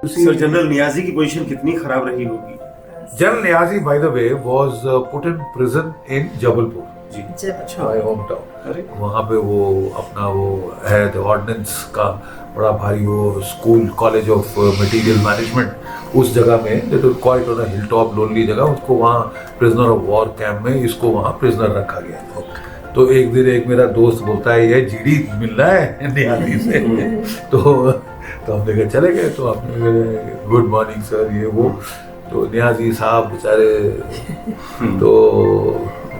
Sir general Niazi की position कितनी खराब रही होगी? General Niazi, by the way, was put in prison in Jabalpur, ji my hometown. अरे वहाँ पे वो अपना वो है ऑर्डिनेंस का बड़ा भारी वो school college of material management उस जगह में little quite on a hill top lonely जगह उसको वहाँ प्रिजनर ऑफ वॉर कैंप में इसको वहाँ प्रिजनर रखा गया था। तो एक दिन एक मेरा दोस्त बोलता है ये जीडी मिल रहा है नियाजी से तो हमने कहा चले गए तो आपने गुड मॉर्निंग सर ये वो तो नियाजी साहब बेचारे तो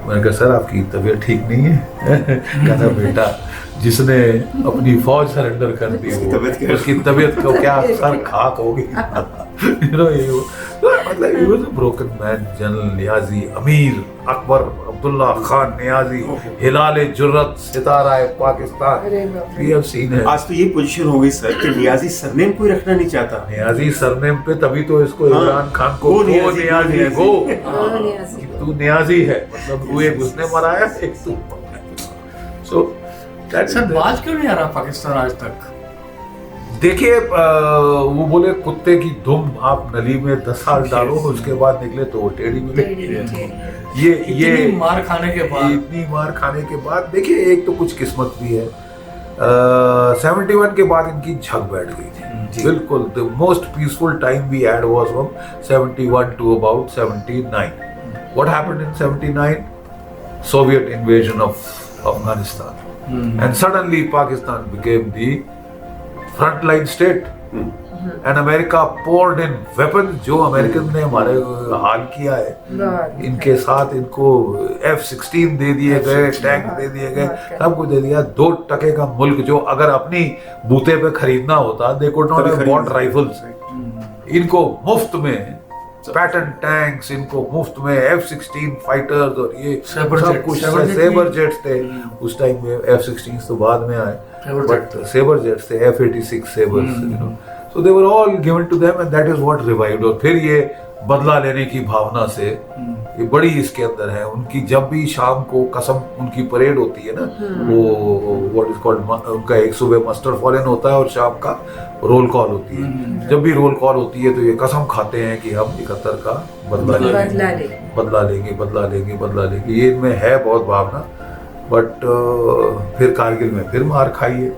मैंने कहा सर आपकी तबीयत ठीक नहीं है कहना बेटा जिसने अपनी फौज सरेंडर कर दी वो उसकी तबीयत को क्या सर खाक होगी मतलब he was a broken man. General Niazi Amir Akbar Abdullah Khan Niazi Hilal जुर्रत Sitara Pakistan we have seen है। आज तो ये पोजीशन हो गई सर कि नियाजी सरनेम कोई रखना नहीं चाहता। नियाजी सरनेम पे तभी तो इसको इमरान खान को गो नियाजी है गो नियाजी। तू नियाजी है मतलब वो एक उसने मराया एक तू सो सर बाज क्यों नहीं आ रहा पाकिस्तान आज तक? देखिए वो बोले कुत्ते की दुम आप नली में 10 साल डालो उसके बाद निकले तो वो टेढ़ी मिले। ये इतनी मार खाने के बाद इतनी मार खाने के बाद देखिए एक तो कुछ किस्मत भी है 71 के बाद इनकी झग बैठ गई थी बिल्कुल। The most peaceful time we had was from 71 to about 79। What happened in 79? Soviet invasion of Afghanistan and suddenly Pakistan became the frontline state and America poured in weapons जो अमेरिकन ने हमारे हाल किया है इनके साथ इनको F-16 दे दिए गए टैंक दे दिए गए सब कुछ दे दिया। 2% का मुल्क जो अगर अपनी बूते पे खरीदना होता they could not have bought rifles इनको मुफ्त में पैटर्न टैंक्स इनको मुफ्त में F-16 फाइटर्स और ये सब कुछ सेबर जेट्स थे उस टाइम में। F-16 तो बाद में आए बट सेबर जेट्स थे F-86 Sabres you know so they were all given to them and that is what revived. और फिर ये बदला लेने की भावना से ये बड़ी इसके अंदर है उनकी। जब भी शाम को कसम उनकी परेड होती है ना वो व्हाट इज कॉल्ड उनका एक सुबह मस्टर फॉलन होता है और शाम का रोल कॉल होती है। जब भी रोल कॉल होती है तो ये कसम खाते हैं कि हम 71 का बदला लेंगे। ये इनमें है बहुत भावना बट फिर कारगिल में फिर मार खाई है।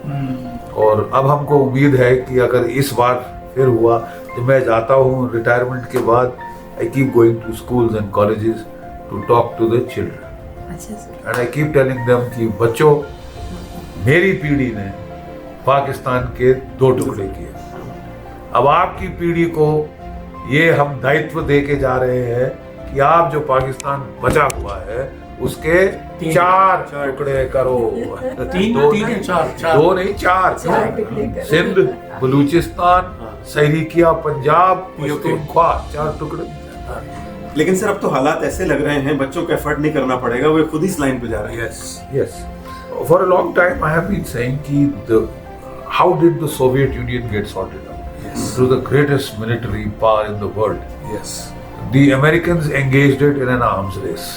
और अब हमको उम्मीद है कि अगर इस बार फिर हुआ जब मैं जाता हूँ रिटायरमेंट के बाद I keep going to schools and colleges to talk to the children and I keep telling them कि बच्चों मेरी पीढ़ी ने पाकिस्तान के 2 टुकड़े किए अब आपकी पीढ़ी को ये हम दायित्व दे के जा रहे हैं कि आप जो पाकिस्तान बचा हुआ है उसके 4 टुकड़े करो। 3 4 2 नहीं 4 सिंध बलूचिस्तान सैरिकिया पंजाब पख्तूनख्वा 4 टुकड़े। लेकिन सर अब तो हालात ऐसे लग रहे हैं बच्चों को एफर्ट नहीं करना पड़ेगा वो खुद इस लाइन पे जा रहे हैं। Yes. For a long time I have been saying कि how did the Soviet Union get sorted out? Through the greatest military power in the world. Yes. The Americans engaged it in an arms race.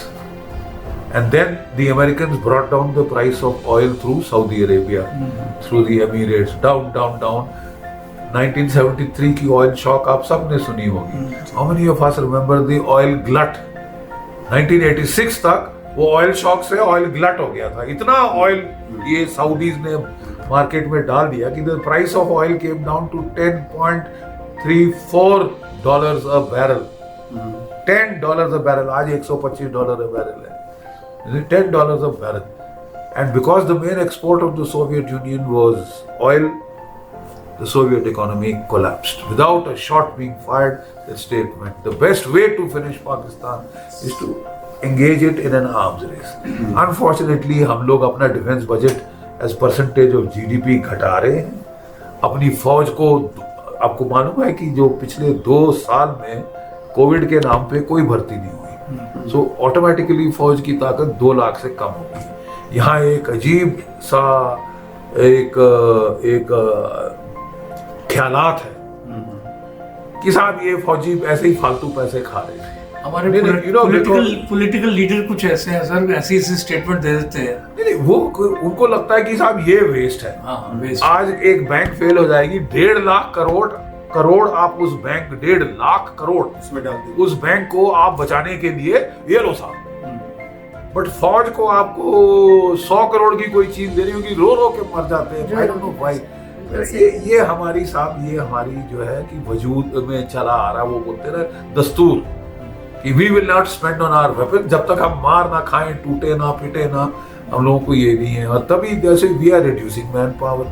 And then the Americans brought down the price of oil through Saudi Arabia, through the Emirates, down. 1973 की oil shock आप सबने सुनी होगी. How many of us remember the oil glut? 1986 तक वो oil shock से oil glut हो गया था। इतना ऑयल ये सऊदीज ने मार्केट में डाल दिया कि the price of oil came down to $10.34 a barrel. $10 a barrel आज $125 अ बैरल है। $10 a barrel, and because the main export of the Soviet Union was oil, the Soviet economy collapsed. Without a shot being fired, the statement, the best way to finish Pakistan is to engage it in an arms race. Unfortunately, हम लोग अपना defence budget as percentage of GDP घटा रहे हैं। अपनी फौज को आपको मालूम है कि जो पिछले 2 साल में कोविड के नाम पे कोई भर्ती नहीं हुई। सो ऑटोमेटिकली फौज की ताकत 2 लाख से कम होगी। यहाँ एक अजीब सा एक ख्यालात है कि साहब ये फौजी ऐसे ही फालतू पैसे खा रहे हैं। हमारे पॉलिटिकल लीडर कुछ ऐसे हैं सर ऐसी स्टेटमेंट दे देते हैं। नहीं वो उनको लगता है कि साहब ये वेस्ट है। हाँ, वेस्ट। आज एक बैंक फेल हो जाएगी 1.5 लाख करोड़ करोड़ आप उस बैंक, 1.5 लाख करोड़ उसमें डाल दी। उस बैंक को आप बचाने के लिए ये लो साहब। बट फौज को आपको 100 करोड़ की कोई चीज देनी होगी, रो रो के मर जाते हैं। I don't know why. ये हमारी साहब, ये हमारी जो है कि वजूद में चला आ रहा है, वो बोलते ना दस्तूर कि we will not spend on our weapon. जब तक हम मार ना खाएं, टूटे ना पिटे ना, हम लोगों को ये नहीं है। और तभी जैसे we are reducing man power.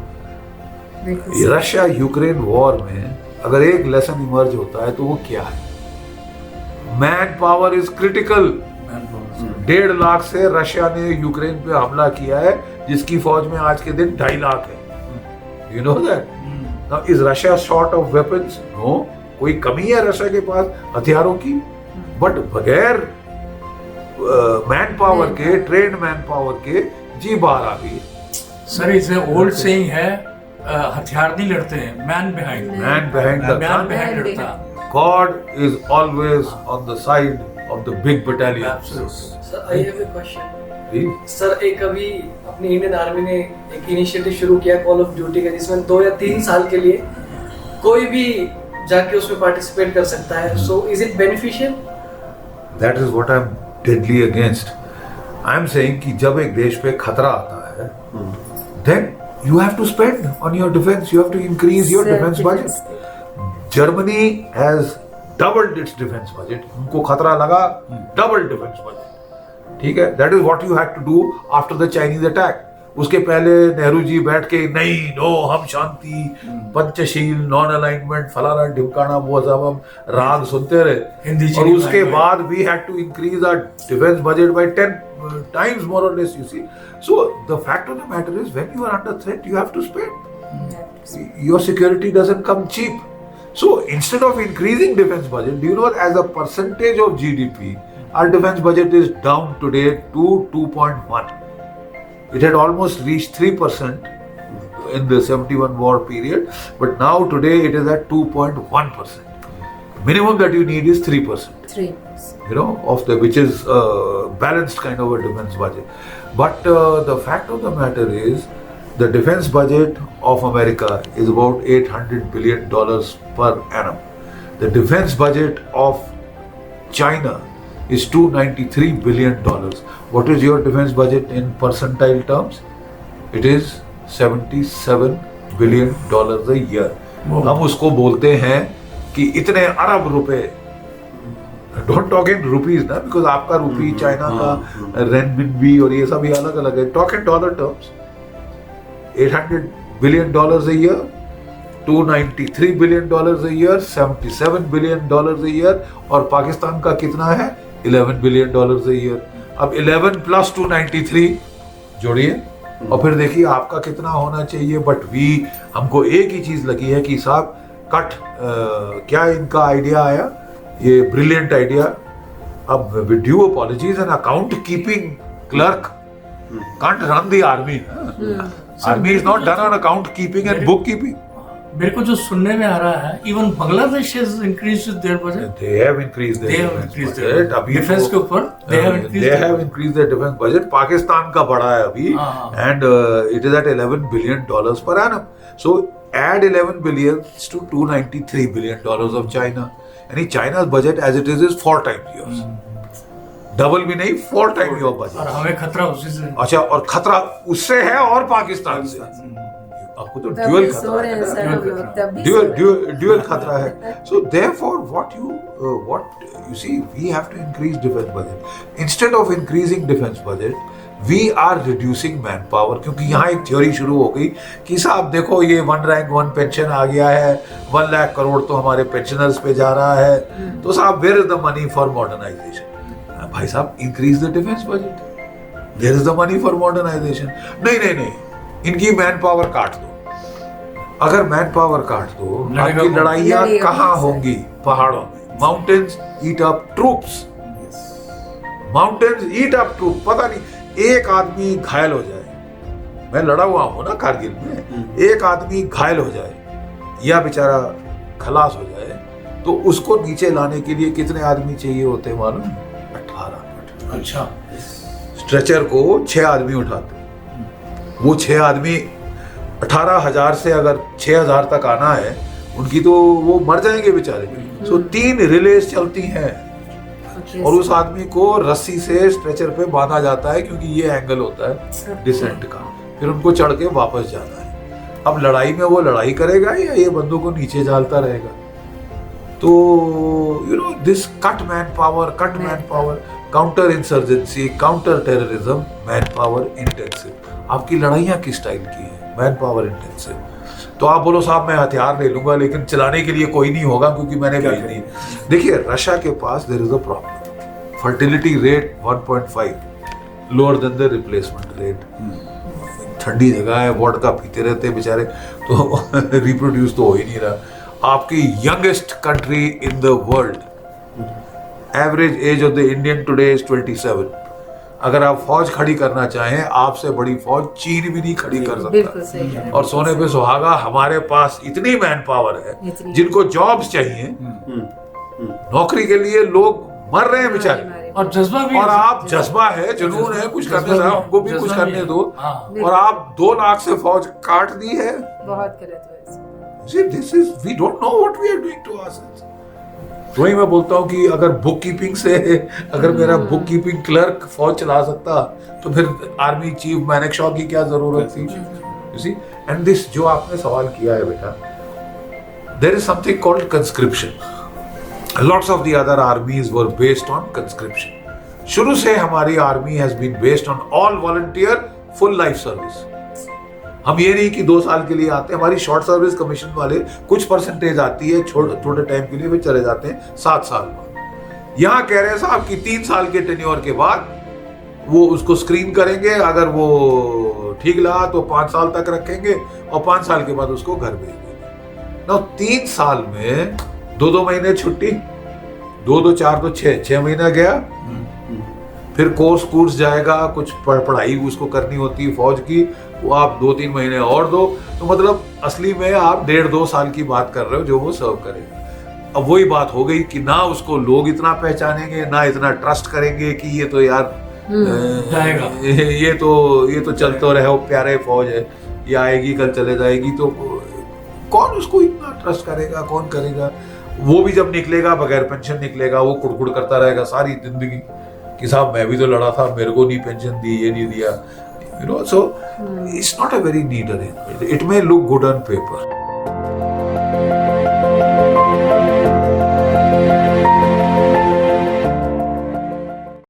Russia Ukraine war में अगर एक लेसन इमर्ज होता है तो वो क्या है? Man power is critical. 1.5 lakh से रशिया ने यूक्रेन पे हमला किया है, जिसकी फौज में आज के दिन 2.5 लाख है। You know that? Now is Russia short of weapons? No, कोई कमी है रशिया के पास हथियारों की? बट बगैर मैन पावर के, ट्रेंड मैन पावर के जी बाहर आ गई। सर इज ओल्ड सेइंग है, हथियार नहीं लड़ते हैं, मैन बिहाइंड लड़ता। God is always on the side of the big battalion. Sir, I have a question. Please. Sir एक अभी अपनी इंडियन आर्मी ने एक इनिशिएटिव शुरू किया कॉल ऑफ ड्यूटी का, जिसमें 2 या 3 साल के लिए कोई भी जाके उसमें पार्टिसिपेट कर सकता है। So is it beneficial? That is what I'm deadly against. I'm saying कि जब एक देश पे खतरा आता है, then you have to spend on your defense. You have to increase your defense budget. Germany has doubled its defense budget. उनको खतरा लगा, double defense budget. ठीक है? That is what you had to do after the Chinese attack. उसके पहले नेहरू जी बैठ के नहीं, नो, हम शांति, पंचशील, नॉन अलाइनमेंट, फलाना ढिमकाना, वो सब हम राग सुनते रहे। और उसके बाद we had to increase our defense budget by 10 times more or less, you see. So the fact of the matter is, when you are under threat, you have to spend. Your security doesn't come cheap. So instead of increasing defense budget, do you know as a percentage of GDP, our defense budget is down today to 2.1. It had almost reached 3% in the 71 war period, but now today it is at 2.1%. Minimum that you need is 3%. 3%. You know, of the which is balanced kind of a defense budget. But the fact of the matter is, the defense budget of America is about $800 billion per annum. The defense budget of China is $293 billion. What is your defense budget in percentile terms? It is $77 billion a year. हम उसको बोलते हैं कि इतने अरब रुपए, don't talk in rupees ना, because आपका रुपी, China का रेनमिनबी और ये सब अलग अलग है। Talk in dollar terms, $800 billion a year, $293 billion a year, $77 billion a year, और पाकिस्तान का कितना है? $11 billion a year. अब 11 plus 293 जोड़िए और फिर देखिए आपका कितना होना चाहिए। बट हमको एक ही चीज लगी है कि साहब क्या इनका आइडिया आया, ये ब्रिलियंट आइडिया। अब with due apologies, an account keeping clerk can't run the army. Army is not done on account keeping and book keeping. मेरे को जो सुनने में आ रहा है, even Bangladesh has increased their budget. They have increased their defense budget. अभी defense के ऊपर they have increased their defense budget. Pakistan का बढ़ा है अभी, and it is at $11 billion per annum. So add 11 billion to $293 billion of China. यानी China's budget as it is 4 times yours. Double भी नहीं, 4 टाइम योर बजट। और हमें खतरा उसी से। अच्छा, और खतरा उससे है और पाकिस्तान से। आपको तो ड्यूअल खतरा है, ड्यूअल खतरा है। So therefore what you see, we have to increase defence budget instead of increasing defence budget. We are reducing man power, क्योंकि यहाँ एक थ्योरी शुरू हो गई कि साहब देखो ये 1 रैंक 1 पेंशन आ गया है, 1 लाख करोड़ तो हमारे पेंशनर्स पे जा रहा है, तो साहब where is the money for modernisation? भाई साहब, increase the defence budget, there is the money for modernisation. नहीं, इनकी मैन पावर काट दो। अगर मैन पावर काट दो, आपकी लड़ाइयाँ कहाँ होंगी? पहाड़ों में। Mountains eat up troops, mountains eat up troop. पता नहीं, एक आदमी घायल हो जाए, मैं लड़ा हुआ हूँ ना कारगिल में, एक आदमी घायल हो जाए या बेचारा खलास हो जाए, तो उसको नीचे लाने के लिए कितने आदमी चाहिए होते हैं मालूम? 18। अच्छा, स्ट्रेचर को 6 आदमी उठाते, वो 6 आदमी 18,000 से अगर 6,000 तक आना है, उनकी तो वो मर जाएंगे बेचारे। सो 3 रिलेज चलती हैं और उस आदमी को रस्सी से स्ट्रेचर पे बांधा जाता है क्योंकि ये एंगल होता है डिसेंट का, फिर उनको चढ़ के वापस जाना है। अब लड़ाई में वो लड़ाई करेगा या ये बंदूक को नीचे डालता रहेगा? तो you know this cut man power, counter insurgency, counter terrorism, man power intensive. आपकी लड़ाइयाँ किस टाइप की है? Man power intensive. तो आप बोलो साहब मैं हथियार ले लूंगा लेकिन चलाने के लिए कोई नहीं होगा क्योंकि मैंने भेज दी। देखिए रशिया के पास there is a problem, fertility rate 1.5 lower than the replacement rate. ठंडी जगह है, वोडका पीते रहते हैं बेचारे, तो रिप्रोड्यूस तो हो ही नहीं रहा। आपकी youngest country in the world, average age of the Indian today is 27। अगर आप फौज खड़ी करना चाहें, आपसे बड़ी फौज चीन भी नहीं खड़ी कर सकता। और सोने पे सुहागा, हमारे पास इतनी मैन पावर है जिनको जॉब्स चाहिए, नौकरी के लिए लोग मर रहे हैं बेचारे, और जज्बा भी, और आप जज्बा है, जुनून है, कुछ करने से हमको भी कुछ करने दो। और आप 2 लाख से फौज काट दी है। बहुत गलत है। See, this is, we don't know what we are doing to ourselves. तो वही मैं बोलता हूँ कि अगर बुक कीपिंग से, अगर मेरा बुक कीपिंग क्लर्क फौज चला सकता तो फिर आर्मी चीफ मैनेकशॉ की क्या जरूरत थी? You see? And this जो आपने सवाल किया है बेटा, there is something called conscription. Lots of the other armies were based on conscription. शुरू से हमारी army has been based on all volunteer full life service. हम ये नहीं कि 2 साल के लिए आते हैं, हमारी शॉर्ट सर्विस कमीशन वाले कुछ परसेंटेज आती है छोटे टाइम के लिए, वे चले जाते हैं 7 साल बाद। यहाँ कह रहे हैं साहब कि 3 साल के टेन्योर के बाद वो उसको स्क्रीन करेंगे, अगर वो ठीक लगा तो 5 साल तक रखेंगे और 5 साल के बाद उसको घर भेज देंगे। ना 3 साल में 2 महीने छुट्टी, 2 4 तो 6 महीना गया, फिर कोर्स जाएगा, कुछ पढ़ाई उसको करनी होती है फौज की, वो आप 2-3 महीने और दो, तो मतलब असली में आप 1.5-2 साल की बात कर रहे हो जो वो सर्व करेगा। अब वही बात हो गई कि ना उसको लोग इतना पहचानेंगे, ना इतना ट्रस्ट करेंगे कि ये तो यार जाएगा, ये तो चलते रहे, प्यारे फौज है, ये आएगी कल चले जाएगी, तो कौन उसको इतना ट्रस्ट करेगा, कौन करेगा? वो भी जब निकलेगा बगैर पेंशन निकलेगा, वो कुड़कुड़ करता रहेगा सारी जिंदगी कि साहब मैं भी तो लड़ा था, मेरे को नहीं पेंशन दी, ये नहीं दिया, you know, so it's not a very neat arrangement. It may look good on paper.